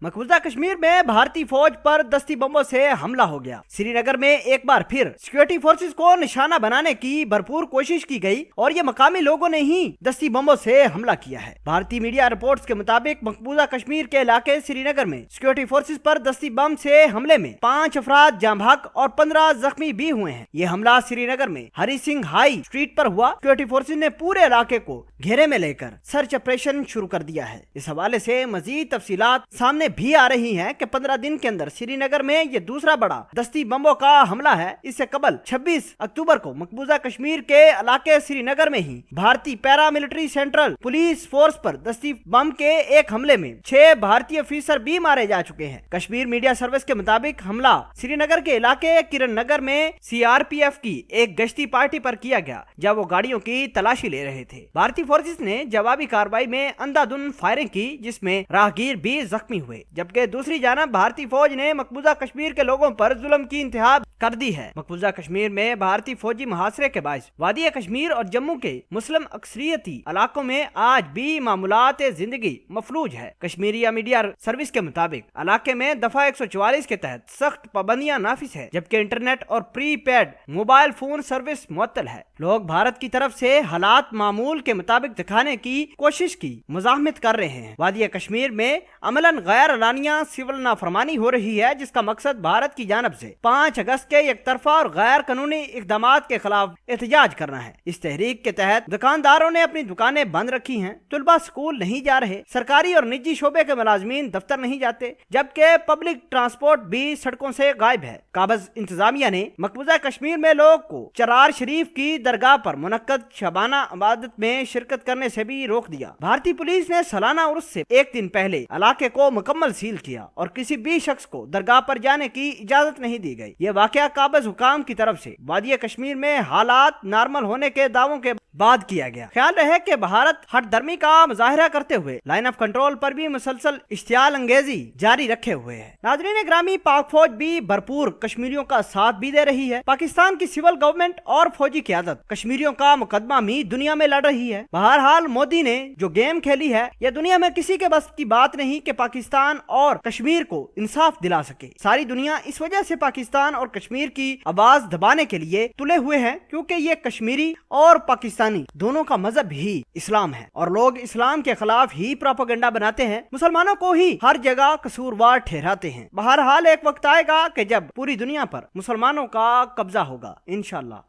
मकबूजा कश्मीर में भारतीय फौज पर दस्ती बमों से हमला हो गया। श्रीनगर में एक बार फिर सिक्योरिटी फोर्सेस को निशाना बनाने की भरपूर कोशिश की गई और ये मकामी लोगों ने ही दस्ती बमों से हमला किया है। भारतीय मीडिया रिपोर्ट्स के मुताबिक मकबूजा कश्मीर के इलाके श्रीनगर में सिक्योरिटी फोर्सेस पर दस्ती बम से हमले में 5 अफराद जाँ भाग और 15 जख्मी भी हुए हैं। ये हमला श्रीनगर में हरी सिंह हाई स्ट्रीट पर हुआ। सिक्योरिटी फोर्सेस ने पूरे इलाके को घेरे में लेकर सर्च ऑपरेशन शुरू कर दिया है। इस हवाले से मजीद तफसीलात सामने भी आ रही हैं कि 15 दिन के अंदर श्रीनगर में ये दूसरा बड़ा दस्ती बमों का हमला है। इससे कबल 26 अक्टूबर को मकबूजा कश्मीर के इलाके श्रीनगर में ही भारतीय पैरामिलिट्री सेंट्रल पुलिस फोर्स पर दस्ती बम के एक हमले में 6 भारतीय अफसर भी मारे जा चुके हैं। कश्मीर मीडिया सर्विस के मुताबिक हमला श्रीनगर के इलाके किरण नगर में सीआरपीएफ की एक गश्ती पार्टी पर किया गया जब वो गाड़ियों की तलाशी ले रहे थे। भारतीय फोर्सेस ने जवाबी कार्रवाई में अंधाधुंध फायरिंग की जिसमें राहगीर भी जख्मी हुए, जबकि दूसरी जानब भारतीय फौज ने मकबूजा कश्मीर के लोगों पर जुल्म की इंतहा कर दी है। मकबूजा कश्मीर में भारतीय फौजी मुहासरे के बायस वादी कश्मीर और जम्मू के मुस्लिम अक्सरियती इलाकों में आज भी मामूलात जिंदगी मफलूज है। कश्मीरी मीडिया सर्विस के मुताबिक इलाके में दफा 144 के तहत सख्त पाबंदियां नाफिज है, जबकि इंटरनेट और प्रीपेड मोबाइल फोन सर्विस मुअत्तल है। लोग भारत की तरफ से हालात मामूल के मुताबिक दिखाने की कोशिश की मुजाहमत कर रहे हैं। वादी कश्मीर में अमलन गैर एलानिया सिविल नाफरमानी हो रही है जिसका मकसद भारत की जानब से 5 अगस्त के एक तरफा और गैर कानूनी इकदामात के खिलाफ एहतजाज करना है। इस तहरीक के तहत दुकानदारों ने अपनी दुकानें बंद रखी हैं, तुलबा स्कूल नहीं जा रहे, सरकारी और निजी शोबे के मुलाजमीन दफ्तर नहीं जाते, जबकि पब्लिक ट्रांसपोर्ट भी सड़कों से गायब है। काबज इंतजामिया ने मकबूजा कश्मीर में लोग को चरार शरीफ की दरगाह पर मुनक्कद शबाना इबादत में शिरकत करने से भी रोक दिया। भारतीय पुलिस ने सालाना उर्स से एक दिन पहले इलाके को मुकम्मल सील किया और किसी भी शख्स को दरगाह पर जाने की इजाजत नहीं दी गई। ये वाकया काबज हुकाम की तरफ से वादी कश्मीर में हालात नॉर्मल होने के दावों के बाद किया गया। ख्याल रहे कि भारत हट धर्मी का मुजाहिरा करते हुए लाइन ऑफ कंट्रोल पर भी मुसलसल इश्तियाल अंगेजी जारी रखे हुए है। नाज़रीन ग्रामी, पाक फौज भी भरपूर कश्मीरियों का साथ भी दे रही है। पाकिस्तान की सिविल गवर्नमेंट और फौजी क़यादत कश्मीरियों का मुकदमा भी दुनिया में लड़ रही है। बहरहाल मोदी ने जो गेम खेली है यह दुनिया में किसी के बस की बात नहीं कि पाकिस्तान और कश्मीर को इंसाफ दिला सके। सारी दुनिया इस वजह से पाकिस्तान और कश्मीर की आवाज दबाने के लिए तुले हुए हैं क्योंकि ये कश्मीरी और पाकिस्तानी दोनों का मजहब ही इस्लाम है और लोग इस्लाम के खिलाफ ही प्रोपेगेंडा बनाते हैं, मुसलमानों को ही हर जगह कसूरवार ठहराते हैं। बहरहाल एक वक्त आएगा कि जब पूरी दुनिया पर मुसलमानों का कब्जा होगा, इंशाअल्लाह।